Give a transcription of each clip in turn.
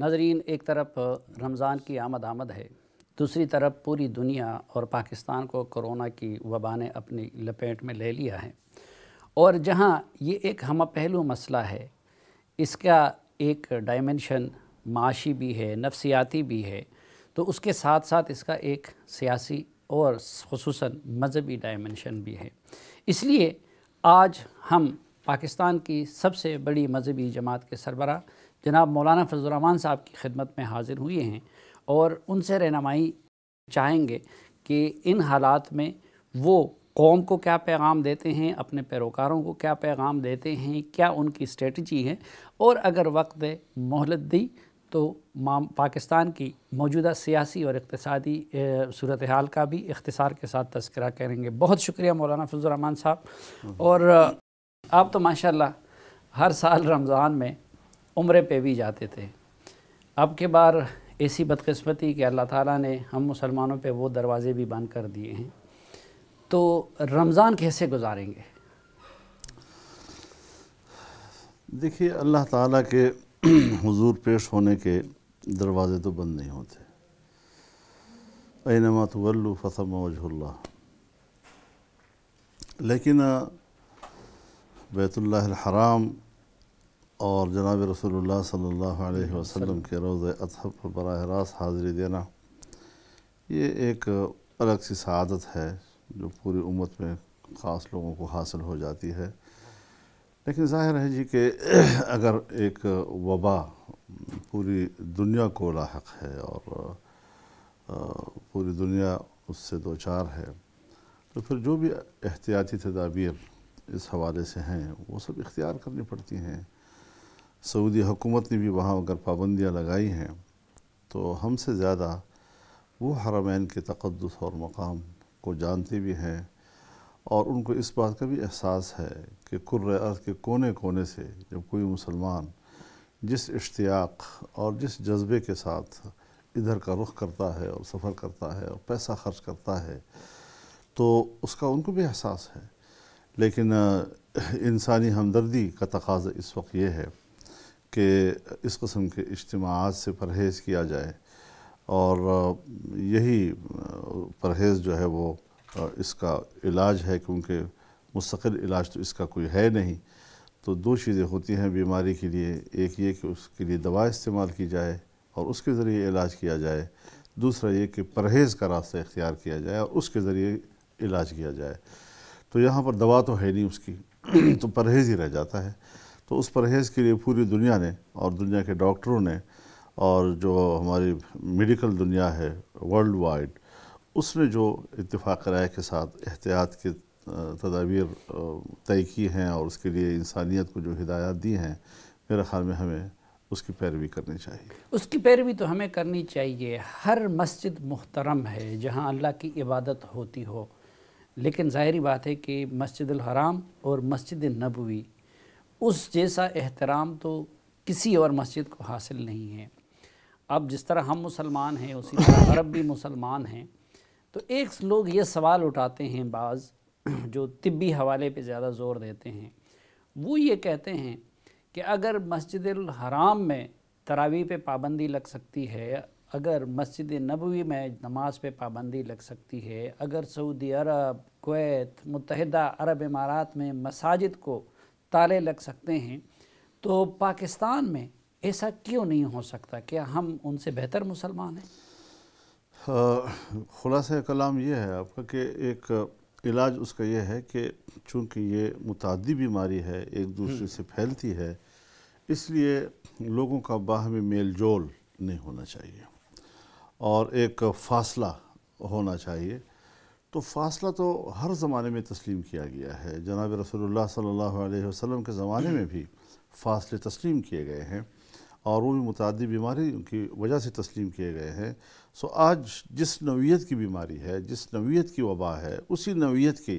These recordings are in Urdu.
ناظرین، ایک طرف رمضان کی آمد ہے، دوسری طرف پوری دنیا اور پاکستان کو کرونا کی وبا نے اپنی لپیٹ میں لے لیا ہے، اور جہاں یہ ایک ہمہ پہلو مسئلہ ہے، اس کا ایک ڈائمنشن معاشی بھی ہے، نفسیاتی بھی ہے، تو اس کے ساتھ ساتھ اس کا ایک سیاسی اور خصوصاً مذہبی ڈائمنشن بھی ہے۔ اس لیے آج ہم پاکستان کی سب سے بڑی مذہبی جماعت کے سربراہ جناب مولانا فضل الرحمان صاحب کی خدمت میں حاضر ہوئے ہیں، اور ان سے رہنمائی چاہیں گے کہ ان حالات میں وہ قوم کو کیا پیغام دیتے ہیں، اپنے پیروکاروں کو کیا پیغام دیتے ہیں، کیا ان کی اسٹریٹجی ہے، اور اگر وقت مہلت دی تو پاکستان کی موجودہ سیاسی اور اقتصادی صورتحال کا بھی اختصار کے ساتھ تذکرہ کریں گے۔ بہت شکریہ مولانا فضل الرحمان صاحب۔ اور آپ تو ماشاءاللہ ہر سال رمضان میں عمرے پہ بھی جاتے تھے، اب کے بار ایسی بدقسمتی کہ اللہ تعالیٰ نے ہم مسلمانوں پہ وہ دروازے بھی بند کر دیے ہیں، تو رمضان کیسے گزاریں گے؟ دیکھیے، اللہ تعالیٰ کے حضور پیش ہونے کے دروازے تو بند نہیں ہوتے۔ اینما تولوا فثم وجہ اللہ، لیکن بیت اللہ الحرام اور جناب رسول اللہ صلی اللہ علیہ وسلم کے روضہ اطہر پر براہ راست حاضری دینا، یہ ایک الگ سی سعادت ہے جو پوری امت میں خاص لوگوں کو حاصل ہو جاتی ہے۔ لیکن ظاہر ہے جی کہ اگر ایک وبا پوری دنیا کو لاحق ہے اور پوری دنیا اس سے دوچار ہے، تو پھر جو بھی احتیاطی تدابیر اس حوالے سے ہیں وہ سب اختیار کرنی پڑتی ہیں۔ سعودی حکومت نے بھی وہاں اگر پابندیاں لگائی ہیں تو ہم سے زیادہ وہ حرمین کے تقدس اور مقام کو جانتے بھی ہیں، اور ان کو اس بات کا بھی احساس ہے کہ کرۂ ارض کے کونے کونے سے جب کوئی مسلمان جس اشتیاق اور جس جذبے کے ساتھ ادھر کا رخ کرتا ہے اور سفر کرتا ہے اور پیسہ خرچ کرتا ہے، تو اس کا ان کو بھی احساس ہے۔ لیکن انسانی ہمدردی کا تقاضا اس وقت یہ ہے کہ اس قسم کے اجتماعات سے پرہیز کیا جائے، اور یہی پرہیز جو ہے وہ اس کا علاج ہے، کیونکہ مستقل علاج تو اس کا کوئی ہے نہیں۔ تو دو چیزیں ہوتی ہیں بیماری کے لیے، ایک یہ کہ اس کے لیے دوا استعمال کی جائے اور اس کے ذریعے علاج کیا جائے، دوسرا یہ کہ پرہیز کا راستہ اختیار کیا جائے اور اس کے ذریعے علاج کیا جائے۔ تو یہاں پر دوا تو ہے نہیں اس کی، تو پرہیز ہی رہ جاتا ہے۔ تو اس پرہیز کے لیے پوری دنیا نے اور دنیا کے ڈاکٹروں نے اور جو ہماری میڈیکل دنیا ہے ورلڈ وائڈ، اس نے جو اتفاق رائے کے ساتھ احتیاط کے تدابیر طے کی ہیں اور اس کے لیے انسانیت کو جو ہدایات دی ہیں، میرے خیال میں ہمیں اس کی پیروی کرنی چاہیے۔ اس کی پیروی تو ہمیں کرنی چاہیے۔ ہر مسجد محترم ہے جہاں اللہ کی عبادت ہوتی ہو، لیکن ظاہری بات ہے کہ مسجد الحرام اور مسجد نبوی اس جیسا احترام تو کسی اور مسجد کو حاصل نہیں ہے۔ اب جس طرح ہم مسلمان ہیں اسی طرح عرب بھی مسلمان ہیں، تو ایک لوگ یہ سوال اٹھاتے ہیں، بعض جو طبی حوالے پہ زیادہ زور دیتے ہیں، وہ یہ کہتے ہیں کہ اگر مسجد الحرام میں تراویح پہ پابندی لگ سکتی ہے، اگر مسجد نبوی میں نماز پہ پابندی لگ سکتی ہے، اگر سعودی عرب، کویت، متحدہ عرب امارات میں مساجد کو تالے لگ سکتے ہیں، تو پاکستان میں ایسا کیوں نہیں ہو سکتا؟ کیا ہم ان سے بہتر مسلمان ہیں؟ خلاصہ کلام یہ ہے آپ کا کہ ایک علاج اس کا یہ ہے کہ چونکہ یہ متعدی بیماری ہے، ایک دوسرے سے پھیلتی ہے، اس لیے لوگوں کا باہمی میل جول نہیں ہونا چاہیے اور ایک فاصلہ ہونا چاہیے۔ تو فاصلہ تو ہر زمانے میں تسلیم کیا گیا ہے، جناب رسول اللہ صلی اللہ علیہ وسلم کے زمانے میں بھی فاصلے تسلیم کیے گئے ہیں، اور وہ بھی متعدی بیماری کی وجہ سے تسلیم کیے گئے ہیں۔ سو آج جس نوعیت کی بیماری ہے، جس نوعیت کی وبا ہے، اسی نوعیت کی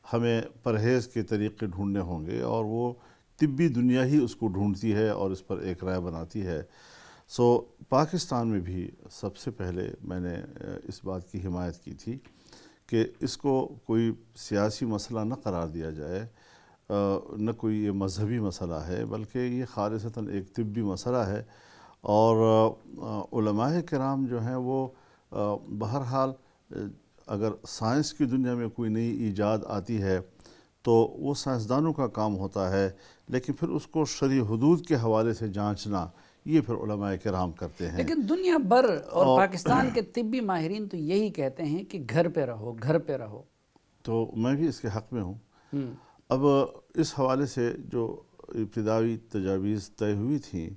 ہمیں پرہیز کے طریقے ڈھونڈنے ہوں گے، اور وہ طبی دنیا ہی اس کو ڈھونڈتی ہے اور اس پر ایک رائے بناتی ہے۔ سو پاکستان میں بھی سب سے پہلے میں نے اس بات کی حمایت کی تھی کہ اس کو کوئی سیاسی مسئلہ نہ قرار دیا جائے، نہ کوئی یہ مذہبی مسئلہ ہے، بلکہ یہ خالصتاً ایک طبی مسئلہ ہے، اور علماء کرام جو ہیں وہ بہرحال اگر سائنس کی دنیا میں کوئی نئی ایجاد آتی ہے تو وہ سائنسدانوں کا کام ہوتا ہے، لیکن پھر اس کو شرعی حدود کے حوالے سے جانچنا یہ پھر علماء کرام کرتے ہیں۔ لیکن دنیا بھر اور پاکستان کے طبی ماہرین تو یہی کہتے ہیں کہ گھر پہ رہو، گھر پہ رہو۔ تو میں بھی اس کے حق میں ہوں۔ اب اس حوالے سے جو ابتدائی تجاویز طے ہوئی تھیں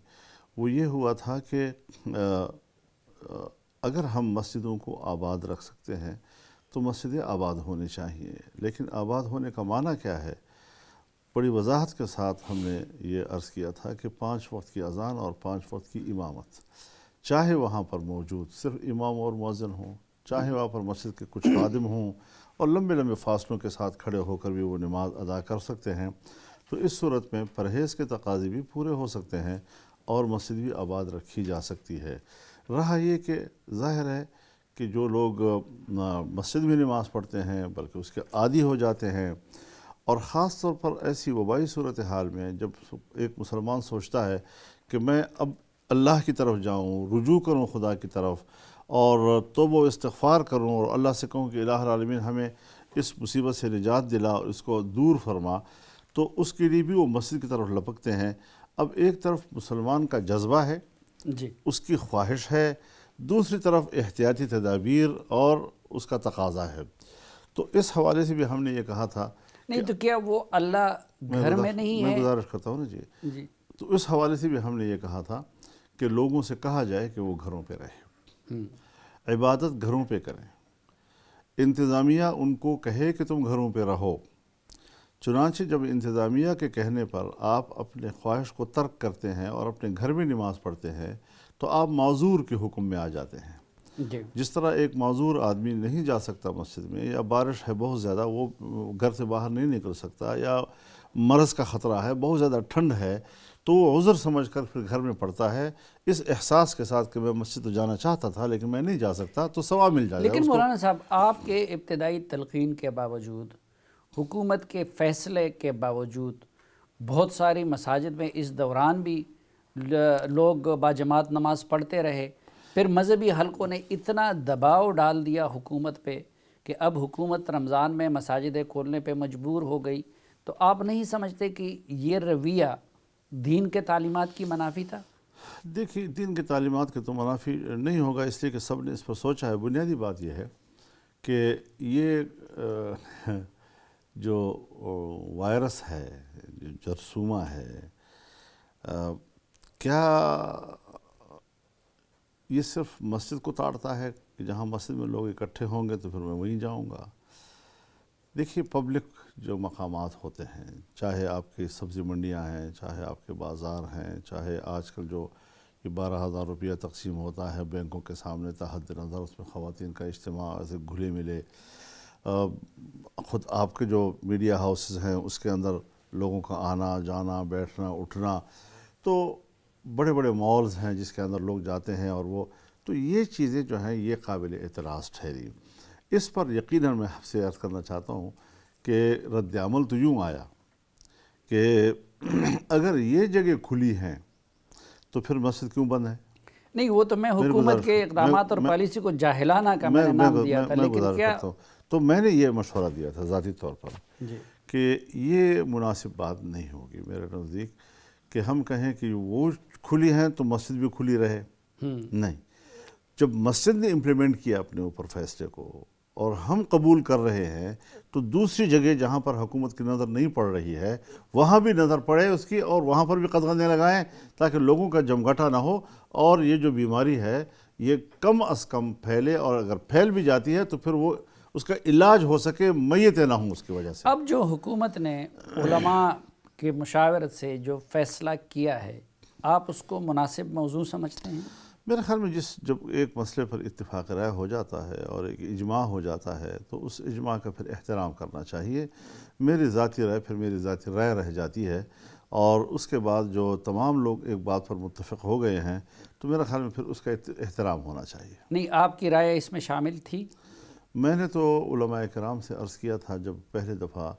وہ یہ ہوا تھا کہ اگر ہم مسجدوں کو آباد رکھ سکتے ہیں تو مسجدیں آباد ہونی چاہیے، لیکن آباد ہونے کا معنی کیا ہے؟ بڑی وضاحت کے ساتھ ہم نے یہ عرض کیا تھا کہ 5 وقت کی اذان اور 5 وقت کی امامت، چاہے وہاں پر موجود صرف امام اور مؤذن ہوں، چاہے وہاں پر مسجد کے کچھ خادم ہوں اور لمبے لمبے فاصلوں کے ساتھ کھڑے ہو کر بھی وہ نماز ادا کر سکتے ہیں، تو اس صورت میں پرہیز کے تقاضے بھی پورے ہو سکتے ہیں اور مسجد بھی آباد رکھی جا سکتی ہے۔ رہا یہ کہ ظاہر ہے کہ جو لوگ مسجد میں نماز پڑھتے ہیں بلکہ اس کے عادی ہو جاتے ہیں، اور خاص طور پر ایسی وبائی صورتحال میں جب ایک مسلمان سوچتا ہے کہ میں اب اللہ کی طرف جاؤں، رجوع کروں خدا کی طرف اور توبہ و استغفار کروں اور اللہ سے کہوں کہ الہ العالمین ہمیں اس مصیبت سے نجات دلا اور اس کو دور فرما، تو اس کے لیے بھی وہ مسجد کی طرف لپکتے ہیں۔ اب ایک طرف مسلمان کا جذبہ ہے، جی، اس کی خواہش ہے، دوسری طرف احتیاطی تدابیر اور اس کا تقاضا ہے۔ تو اس حوالے سے بھی ہم نے یہ کہا تھا، نہیں تو کیا وہ اللہ گھر میں نہیں ہے؟ میں گزارش کرتا ہوں نا جی، تو اس حوالے سے بھی ہم نے یہ کہا تھا کہ لوگوں سے کہا جائے کہ وہ گھروں پہ رہیں، عبادت گھروں پہ کریں، انتظامیہ ان کو کہے کہ تم گھروں پہ رہو، چنانچہ جب انتظامیہ کے کہنے پر آپ اپنے خواہش کو ترک کرتے ہیں اور اپنے گھر میں نماز پڑھتے ہیں تو آپ معذور کے حکم میں آ جاتے ہیں۔ جس طرح ایک معذور آدمی نہیں جا سکتا مسجد میں، یا بارش ہے بہت زیادہ وہ گھر سے باہر نہیں نکل سکتا، یا مرض کا خطرہ ہے، بہت زیادہ ٹھنڈ ہے، تو وہ عذر سمجھ کر پھر گھر میں پڑھتا ہے اس احساس کے ساتھ کہ میں مسجد تو جانا چاہتا تھا لیکن میں نہیں جا سکتا، تو ثواب مل جائے گا۔ لیکن مولانا صاحب، آپ کے ابتدائی تلقین کے باوجود، حکومت کے فیصلے کے باوجود، بہت ساری مساجد میں اس دوران بھی لوگ باجماعت نماز پڑھتے رہے، پھر مذہبی حلقوں نے اتنا دباؤ ڈال دیا حکومت پہ کہ اب حکومت رمضان میں مساجدیں کھولنے پہ مجبور ہو گئی، تو آپ نہیں سمجھتے کہ یہ رویہ دین کے تعلیمات کی منافی تھا؟ دیکھیے، دین کی تعلیمات کے تو منافی نہیں ہوگا، اس لیے کہ سب نے اس پر سوچا ہے۔ بنیادی بات یہ ہے کہ یہ جو وائرس ہے، جو جرثومہ ہے، کیا یہ صرف مسجد کو تاڑتا ہے کہ جہاں مسجد میں لوگ اکٹھے ہوں گے تو پھر میں وہیں جاؤں گا؟ دیکھیے، پبلک جو مقامات ہوتے ہیں، چاہے آپ کی سبزی منڈیاں ہیں، چاہے آپ کے بازار ہیں، چاہے آج کل جو یہ 12,000 روپیہ تقسیم ہوتا ہے بینکوں کے سامنے تحت نظر، اس میں خواتین کا اجتماع ایسے گھلے ملے، خود آپ کے جو میڈیا ہاؤسز ہیں اس کے اندر لوگوں کا آنا جانا، بیٹھنا اٹھنا، تو بڑے بڑے مالز ہیں جس کے اندر لوگ جاتے ہیں، اور وہ تو یہ چیزیں جو ہیں یہ قابل اعتراض ٹھہری۔ اس پر یقیناً میں آپ سے عرض کرنا چاہتا ہوں کہ رد عمل تو یوں آیا کہ اگر یہ جگہ کھلی ہیں تو پھر مسجد کیوں بند ہے؟ نہیں، وہ تو میں حکومت کے اقدامات اور پالیسی کو جاہلانہ کا میں نے نام دیا تھا، لیکن کیا تو میں نے یہ مشورہ دیا تھا ذاتی طور پر کہ یہ مناسب بات نہیں ہوگی میرے نزدیک کہ ہم کہیں کہ وہ کھلی ہیں تو مسجد بھی کھلی رہے۔ نہیں، جب مسجد نے امپلیمنٹ کیا اپنے اوپر فیصلے کو اور ہم قبول کر رہے ہیں، تو دوسری جگہ جہاں پر حکومت کی نظر نہیں پڑ رہی ہے وہاں بھی نظر پڑے اس کی، اور وہاں پر بھی قدغنیں لگائیں تاکہ لوگوں کا جمگھٹا نہ ہو اور یہ جو بیماری ہے یہ کم از کم پھیلے، اور اگر پھیل بھی جاتی ہے تو پھر وہ اس کا علاج ہو سکے، میتیں نہ ہوں اس کی وجہ سے۔ اب جو حکومت نے علماء کی مشاورت سے جو فیصلہ کیا ہے، آپ اس کو مناسب موضوع سمجھتے ہیں؟ میرے خیال میں جب ایک مسئلے پر اتفاق رائے ہو جاتا ہے اور ایک اجماع ہو جاتا ہے تو اس اجماع کا پھر احترام کرنا چاہیے۔ میری ذاتی رائے پھر میری ذاتی رائے رہ جاتی ہے، اور اس کے بعد جو تمام لوگ ایک بات پر متفق ہو گئے ہیں تو میرے خیال میں پھر اس کا احترام ہونا چاہیے۔ نہیں، آپ کی رائے اس میں شامل تھی؟ میں نے تو علماء کرام سے عرض کیا تھا جب پہلے دفعہ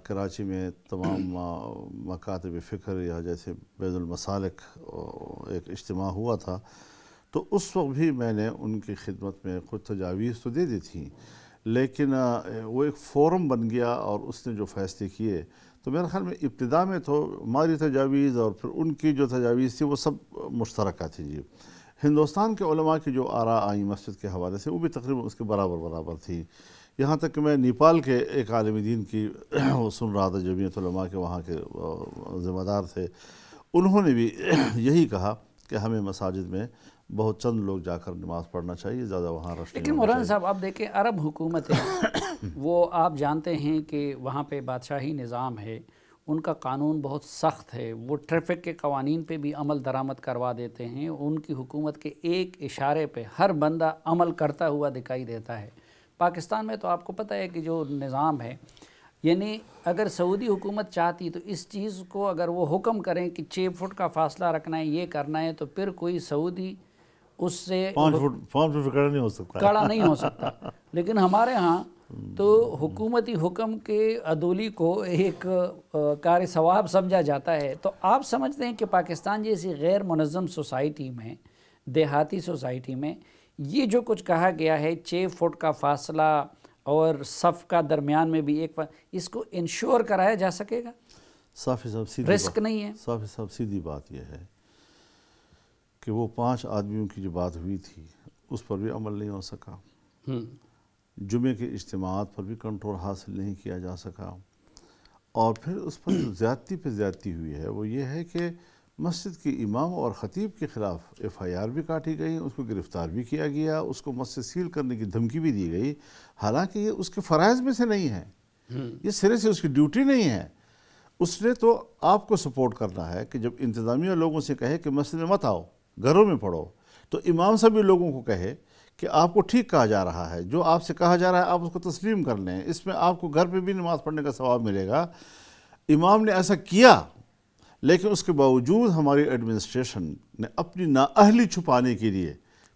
کراچی میں تمام مکاتب فکر یا جیسے بیت المسالک ایک اجتماع ہوا تھا، تو اس وقت بھی میں نے ان کی خدمت میں کچھ تجاویز تو دے دی تھیں، لیکن وہ ایک فورم بن گیا اور اس نے جو فیصلے کیے تو میرے خیال میں ابتدا میں تو ہماری تجاویز اور پھر ان کی جو تجاویز تھی وہ سب مشترکہ تھی جی۔ ہندوستان کے علماء کی جو آراء آئیں مسجد کے حوالے سے وہ بھی تقریباً اس کے برابر تھی، یہاں تک کہ میں نیپال کے ایک عالم دین کی وہ سن رہا تھا، جمعیت علماء کے وہاں کے ذمہ دار تھے، انہوں نے بھی یہی کہا کہ ہمیں مساجد میں بہت چند لوگ جا کر نماز پڑھنا چاہیے، زیادہ وہاں رش نہیں لیکن مولانا صاحب آپ دیکھیں عرب حکومت ہے وہ آپ جانتے ہیں کہ وہاں پہ بادشاہی نظام ہے، ان کا قانون بہت سخت ہے، وہ ٹریفک کے قوانین پہ بھی عمل درآمد کروا دیتے ہیں، ان کی حکومت کے ایک اشارے پہ ہر بندہ عمل کرتا ہوا دکھائی دیتا ہے۔ پاکستان میں تو آپ کو پتہ ہے کہ جو نظام ہے، یعنی اگر سعودی حکومت چاہتی تو اس چیز کو اگر وہ حکم کریں کہ 6 فٹ کا فاصلہ رکھنا ہے، یہ کرنا ہے، تو پھر کوئی سعودی اس سے 5 فٹ کڑا نہیں ہو سکتا، کڑا نہیں ہو سکتا۔ لیکن ہمارے ہاں تو حکومتی حکم کے عدولی کو ایک کار ثواب سمجھا جاتا ہے۔ تو آپ سمجھتے ہیں کہ پاکستان جیسی غیر منظم سوسائٹی میں، دیہاتی سوسائٹی میں، یہ جو کچھ کہا گیا ہے 6 فٹ کا فاصلہ اور صف کا درمیان میں بھی ایک اس کو انشور کرایا جا سکے گا؟ صاف سیدھی رسک نہیں ہے؟ صاف سیدھی بات یہ ہے کہ وہ 5 آدمیوں کی جو بات ہوئی تھی اس پر بھی عمل نہیں ہو سکا، جمعے کے اجتماعات پر بھی کنٹرول حاصل نہیں کیا جا سکا، اور پھر اس پر جو زیادتی پہ زیادتی ہوئی ہے وہ یہ ہے کہ مسجد کے امام اور خطیب کے خلاف FIR بھی کاٹی گئی، اس کو گرفتار بھی کیا گیا، اس کو مسجد سیل کرنے کی دھمکی بھی دی گئی، حالانکہ یہ اس کے فرائض میں سے نہیں ہے، یہ سرے سے اس کی ڈیوٹی نہیں ہے۔ اس نے تو آپ کو سپورٹ کرنا ہے کہ جب انتظامیہ لوگوں سے کہے کہ مسجد میں مت آؤ، گھروں میں پڑھو، تو امام صاحب بھی لوگوں کو کہے کہ آپ کو ٹھیک کہا جا رہا ہے، جو آپ سے کہا جا رہا ہے آپ اس کو تسلیم کر لیں، اس میں آپ کو گھر پہ بھی نماز پڑھنے کا ثواب ملے گا۔ امام نے ایسا کیا، لیکن اس کے باوجود ہماری ایڈمنسٹریشن نے اپنی نااہلی چھپانے کے لیے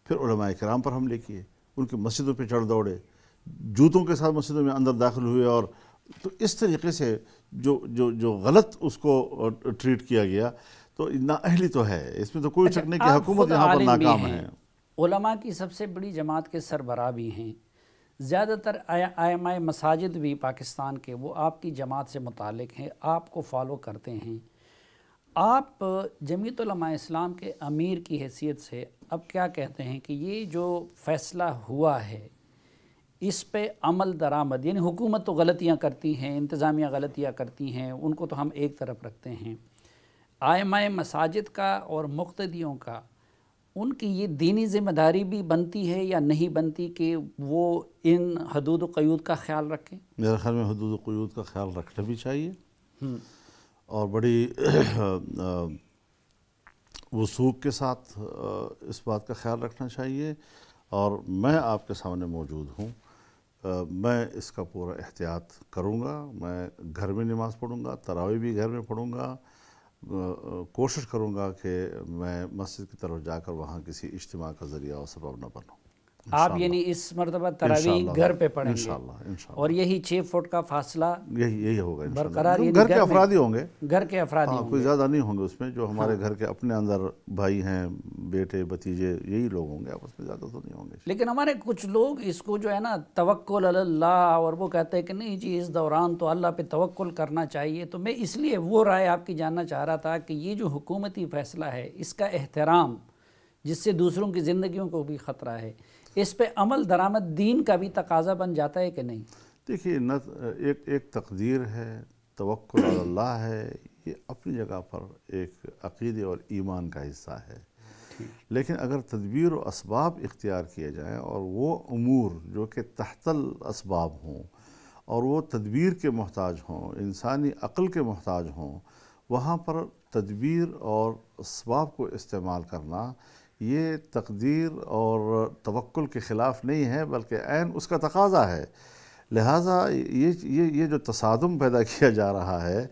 پھر علماء کرام پر حملے کیے، ان کی مسجدوں پہ چڑھ دوڑے، جوتوں کے ساتھ مسجدوں میں اندر داخل ہوئے، اور تو اس طریقے سے جو غلط اس کو ٹریٹ کیا گیا، تو نااہلی تو ہے، اس میں تو کوئی شک نہیں کہ حکومت یہاں پر ناکام ہے۔ علماء کی سب سے بڑی جماعت کے سربراہ بھی ہیں، زیادہ تر ائمہ مساجد بھی پاکستان کے وہ آپ کی جماعت سے متعلق ہیں، آپ کو فالو کرتے ہیں۔ آپ جمعیت علماء اسلام کے امیر کی حیثیت سے اب کیا کہتے ہیں کہ یہ جو فیصلہ ہوا ہے اس پہ عمل درآمد، یعنی حکومت تو غلطیاں کرتی ہیں، انتظامیہ غلطیاں کرتی ہیں، ان کو تو ہم ایک طرف رکھتے ہیں، ائمہ مساجد کا اور مقتدیوں کا ان کی یہ دینی ذمہ داری بھی بنتی ہے یا نہیں بنتی کہ وہ ان حدود و قیود کا خیال رکھیں؟ میرے خیال میں حدود و قیود کا خیال رکھنا بھی چاہیے، اور بڑی وثوق کے ساتھ اس بات کا خیال رکھنا چاہیے، اور میں آپ کے سامنے موجود ہوں، میں اس کا پورا احتیاط کروں گا، میں گھر میں نماز پڑھوں گا، تراویح بھی گھر میں پڑھوں گا، کوشش کروں گا کہ میں مسجد کی طرف جا کر وہاں کسی اجتماع کا ذریعہ اور سبب نہ بنوں۔ آپ یعنی اس مرتبہ تراویح گھر پہ پڑھیں گے، انشاءاللہ، اور یہی 6 فٹ کا فاصلہ یہی ہوگا برقرار، انشاءاللہ۔ گھر کے افراد ہی ہوں گے، گھر کے افراد ہی ہوں کوئی گے، زیادہ نہیں ہوں گے اس میں، جو ہمارے گھر کے اپنے اندر بھائی ہیں، بیٹے بھتیجے، یہی لوگ ہوں گے، آپس میں زیادہ تو نہیں ہوں گے۔ لیکن ہمارے کچھ لوگ اس کو جو ہے نا توکل علی اللہ، اور وہ کہتے ہیں کہ نہیں جی اس دوران تو اللہ پہ توکل کرنا چاہیے، تو میں اس لیے وہ رائے آپ کی جاننا چاہ رہا تھا کہ یہ جو حکومتی فیصلہ ہے اس کا احترام، جس سے دوسروں کی زندگیوں کو بھی خطرہ ہے، اس پہ عمل درآمد دین کا بھی تقاضا بن جاتا ہے کہ نہیں؟ دیکھیے، ایک تقدیر ہے، توکل علی اللہ ہے، یہ اپنی جگہ پر ایک عقیدے اور ایمان کا حصہ ہے، لیکن اگر تدبیر و اسباب اختیار کیے جائیں اور وہ امور جو کہ تحت الاسباب ہوں اور وہ تدبیر کے محتاج ہوں، انسانی عقل کے محتاج ہوں، وہاں پر تدبیر اور اسباب کو استعمال کرنا یہ تقدیر اور توکل کے خلاف نہیں ہے، بلکہ عین اس کا تقاضا ہے۔ لہٰذا یہ جو تصادم پیدا کیا جا رہا ہے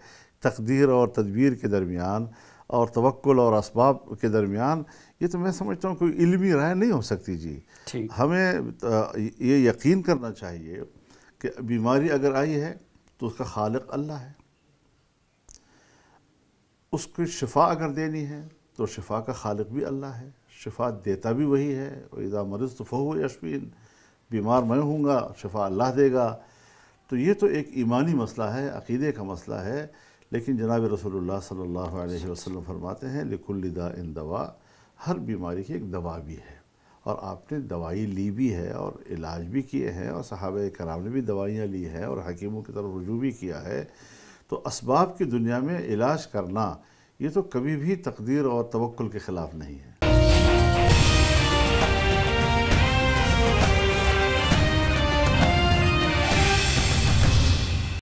تقدیر اور تدبیر کے درمیان اور توکل اور اسباب کے درمیان، یہ تو میں سمجھتا ہوں کوئی علمی رائے نہیں ہو سکتی جی۔ ہمیں یہ یقین کرنا چاہیے کہ بیماری اگر آئی ہے تو تو اس کا خالق اللہ ہے. اس کو شفا اگر دینی ہے تو شفا کا خالق بھی اللہ ہے، شفا دیتا بھی وہی ہے. وَإِذَا مَرِضْتُ فَهُوَ يَشْفِينِ، بیمار میں ہوں گا شفا اللہ دے گا. تو یہ تو ایک ایمانی مسئلہ ہے، عقیدے کا مسئلہ ہے. لیکن جناب رسول اللہ صلی اللہ علیہ وسلم فرماتے ہیں لِكُلِّ دَاءٍ دَوَاء، ہر بیماری کی ایک دوا بھی ہے. اور آپ نے دوائی لی بھی ہے اور علاج بھی کیے ہیں، اور صحابہ کرام نے بھی دوائیاں لی ہیں اور حکیموں کی طرف رجوع بھی کیا ہے. تو اسباب کی دنیا میں علاج کرنا یہ تو کبھی بھی تقدیر اور توکل کے خلاف نہیں ہے.